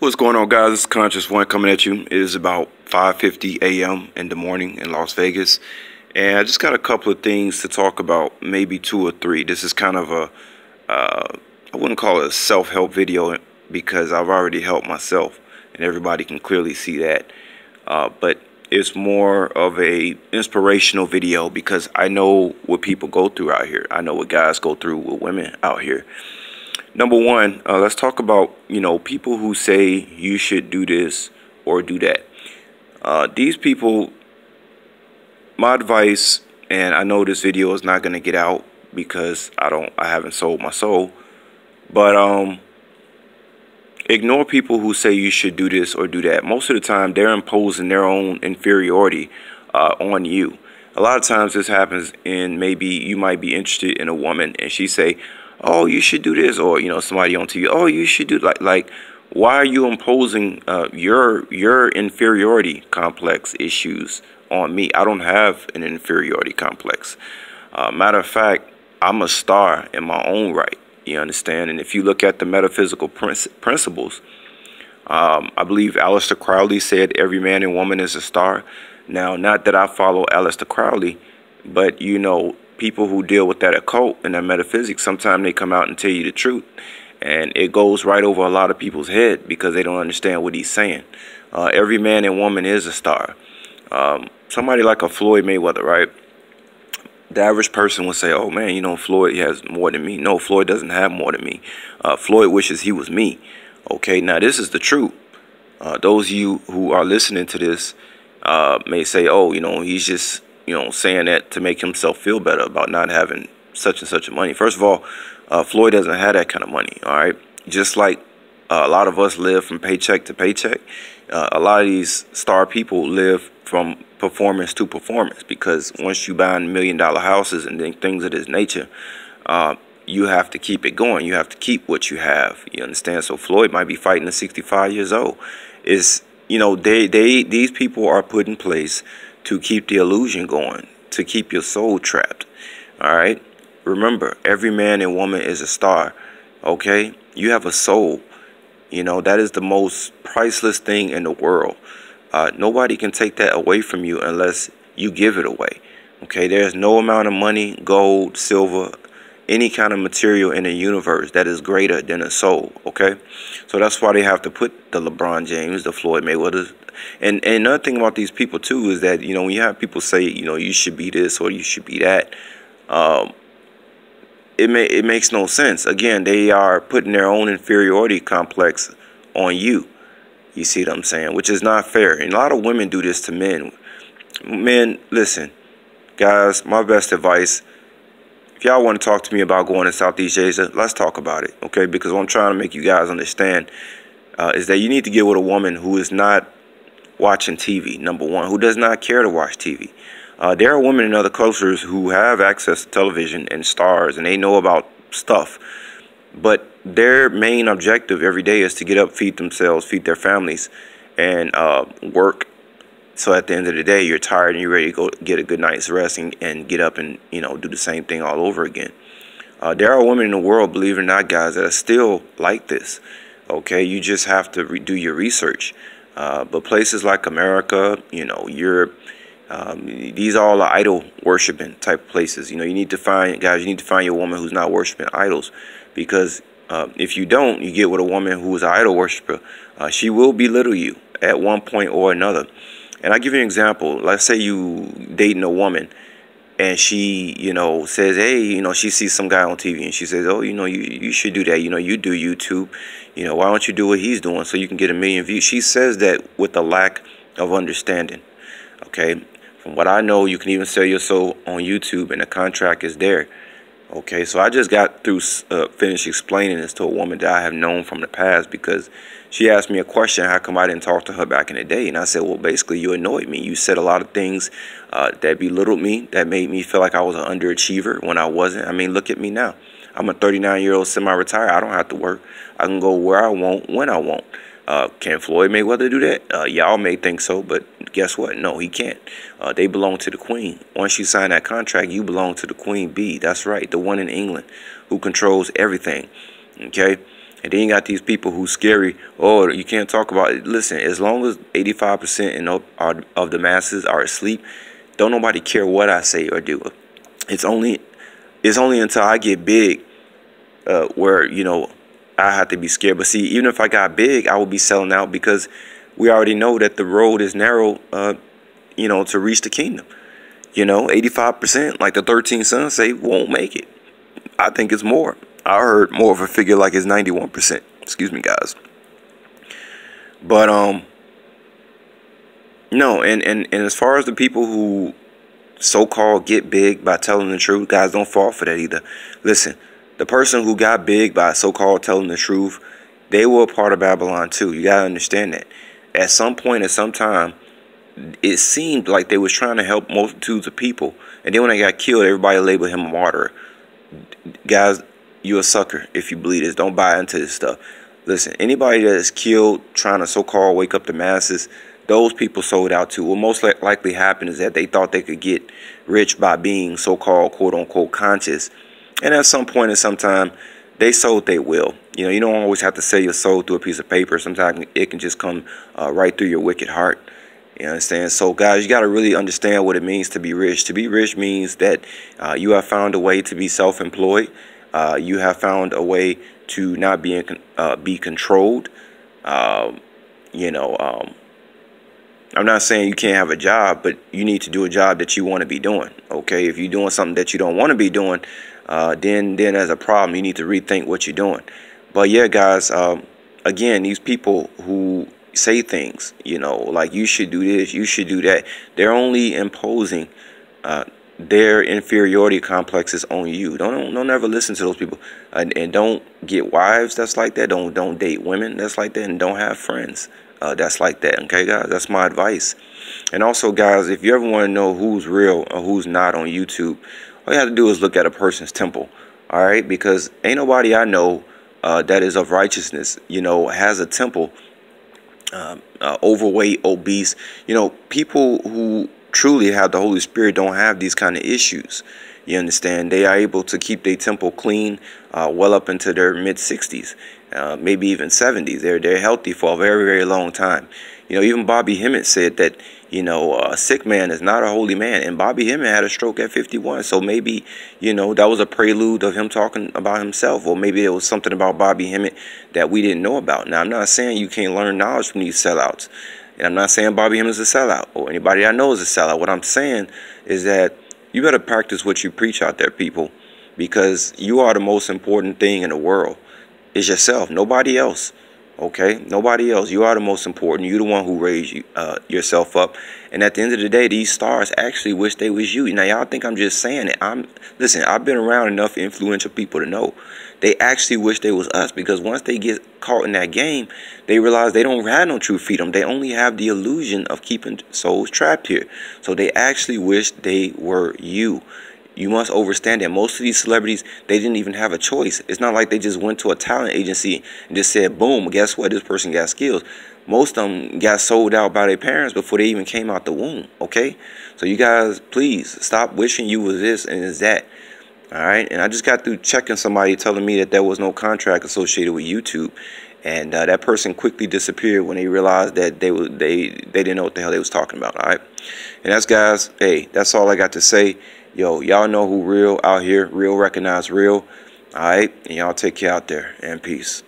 What's going on, guys? It's Conscious One coming at you. It is about 5:50 a.m. in the morning in Las Vegas, and I just got a couple of things to talk about, maybe two or three. This is kind of a, I wouldn't call it a self-help video because I've already helped myself, and everybody can clearly see that. But it's more of a inspirational video because I know what people go through out here. I know what guys go through with women out here. Number one, let's talk about, people who say you should do this or do that. These people, my advice, and I know this video is not going to get out because I haven't sold my soul, but ignore people who say you should do this or do that. Most of the time, they're imposing their own inferiority on you. A lot of times this happens in maybe you might be interested in a woman and she say, oh, you should do this, or somebody on TV, oh, you should do like why are you imposing your inferiority complex issues on me? I don't have an inferiority complex. Matter of fact, I'm a star in my own right. You understand? And if you look at the metaphysical principles, I believe Aleister Crowley said every man and woman is a star. Now, not that I follow Aleister Crowley, but people who deal with that occult and that metaphysics, sometimes they come out and tell you the truth. And it goes right over a lot of people's head because they don't understand what he's saying. Every man and woman is a star. Somebody like a Floyd Mayweather, right? The average person would say, oh, man, Floyd has more than me. No, Floyd doesn't have more than me. Floyd wishes he was me. Okay, now this is the truth. Those of you who are listening to this may say, oh, he's just saying that to make himself feel better about not having such and such money. First of all, Floyd doesn't have that kind of money, all right? Just like a lot of us live from paycheck to paycheck, a lot of these star people live from performance to performance because once you buy $1 million houses and then things of this nature, you have to keep it going. You have to keep what you have. You understand? So Floyd might be fighting at 65 years old. These people are put in place to keep the illusion going, to keep your soul trapped. All right? Remember, every man and woman is a star. Okay? You have a soul. That is the most priceless thing in the world. Nobody can take that away from you unless you give it away. Okay? There's no amount of money, gold, silver, any kind of material in the universe that is greater than a soul. Okay? So that's why they have to put the LeBron James, the Floyd Mayweathers. And another thing about these people too is that when you have people say you should be this or you should be that, it makes no sense. Again, they are putting their own inferiority complex on you. You see what I'm saying? Which is not fair. And a lot of women do this to men. Men, listen, guys, my best advice, if y'all want to talk to me about going to Southeast Asia, let's talk about it, okay? Because what I'm trying to make you guys understand is that you need to get with a woman who is not watching TV, number one, who does not care to watch TV. There are women in other cultures who have access to television and stars, and they know about stuff. But their main objective every day is to get up, feed themselves, feed their families, and work. So at the end of the day, you're tired and you're ready to go get a good night's rest and get up and, do the same thing all over again. There are women in the world, believe it or not, guys, that are still like this. Okay, you just have to do your research. But places like America, Europe, these all are idol worshiping type of places. You need to find, guys, you need to find your woman who's not worshiping idols, because if you don't, you get with a woman who is an idol worshiper, she will belittle you at one point or another. And I'll give you an example. Let's say you dating a woman and she, says, hey, she sees some guy on TV and she says, oh, you should do that. You do YouTube. Why don't you do what he's doing so you can get 1 million views? She says that with a lack of understanding. Okay. From what I know, you can even sell your soul on YouTube and the contract is there. Okay. So I just got through finished explaining this to a woman that I have known from the past because she asked me a question, how come I didn't talk to her back in the day? And I said, well, basically, you annoyed me. You said a lot of things that belittled me, that made me feel like I was an underachiever when I wasn't. I mean, look at me now. I'm a 39-year-old semi-retired. I don't have to work. I can go where I want, when I want. Can Floyd Mayweather do that? Y'all may think so, but guess what? No, he can't. They belong to the Queen. Once you sign that contract, you belong to the Queen Bee. That's right, the one in England who controls everything. Okay? And then you got these people who scary. Oh, you can't talk about it. Listen, as long as 85% of the masses are asleep, don't nobody care what I say or do. It's only until I get big where, I have to be scared. But see, even if I got big, I will be selling out, because we already know that the road is narrow, to reach the kingdom. 85%, like the 13 sons say, won't make it. I think it's more. I heard more of a figure like it's 91%. Excuse me, guys. But no, and as far as the people who so-called get big by telling the truth, guys, don't fall for that either. Listen, the person who got big by so-called telling the truth, they were a part of Babylon too. You gotta understand that. At some point, at some time, it seemed like they was trying to help multitudes of people, and then when they got killed, everybody labeled him a martyr. Guys, you're a sucker if you believe this. Don't buy into this stuff. Listen, anybody that is killed trying to so-called wake up the masses, those people sold out too. What most likely happened is that they thought they could get rich by being so-called quote-unquote conscious, and at some point in some time, they sold their will. You don't always have to sell your soul through a piece of paper. Sometimes it can just come right through your wicked heart. You understand? So, guys, you got to really understand what it means to be rich. To be rich means that you have found a way to be self-employed. You have found a way to not be controlled. I'm not saying you can't have a job, but you need to do a job that you want to be doing. Okay, if you're doing something that you don't want to be doing, then there's a problem. You need to rethink what you're doing. But yeah, guys, again, these people who say things, like you should do this, you should do that, they're only imposing their inferiority complexes on you. Don't ever listen to those people, and don't get wives that's like that. Don't date women that's like that, and don't have friends that's like that. Okay, guys, that's my advice. And also, guys, if you ever want to know who's real or who's not on YouTube, all you have to do is look at a person's temple. All right, because ain't nobody I know that is of righteousness, has a temple, overweight, obese. People who truly have the Holy Spirit don't have these kind of issues. You understand? They are able to keep their temple clean well up into their mid-60s, maybe even 70s. They're healthy for a very, very long time. Even Bobby Hemmett said that, a sick man is not a holy man. And Bobby Hemmett had a stroke at 51. So maybe, that was a prelude of him talking about himself. Or maybe there was something about Bobby Hemmett that we didn't know about. Now, I'm not saying you can't learn knowledge from these sellouts. And I'm not saying Bobby Hemmett is a sellout or anybody I know is a sellout. What I'm saying is that you better practice what you preach out there, people, because you are the most important thing in the world. It's yourself, nobody else. Okay, nobody else. You are the most important. You're the one who raised yourself up. And at the end of the day, these stars actually wish they was you. Now, y'all think I'm just saying it. Listen, I've been around enough influential people to know they actually wish they was us, because once they get caught in that game, they realize they don't have no true freedom. They only have the illusion of keeping souls trapped here. So they actually wish they were you. You must understand that most of these celebrities, they didn't even have a choice. It's not like they just went to a talent agency and just said, boom, guess what? This person got skills. Most of them got sold out by their parents before they even came out the womb, okay? So you guys, please stop wishing you was this and is that, all right? And I just got through checking somebody telling me that there was no contract associated with YouTube. And that person quickly disappeared when they realized that they didn't know what the hell they was talking about, all right? And that's, guys, hey, that's all I got to say. Yo, y'all know who real out here, real recognize real. All right, and y'all take care out there, and peace.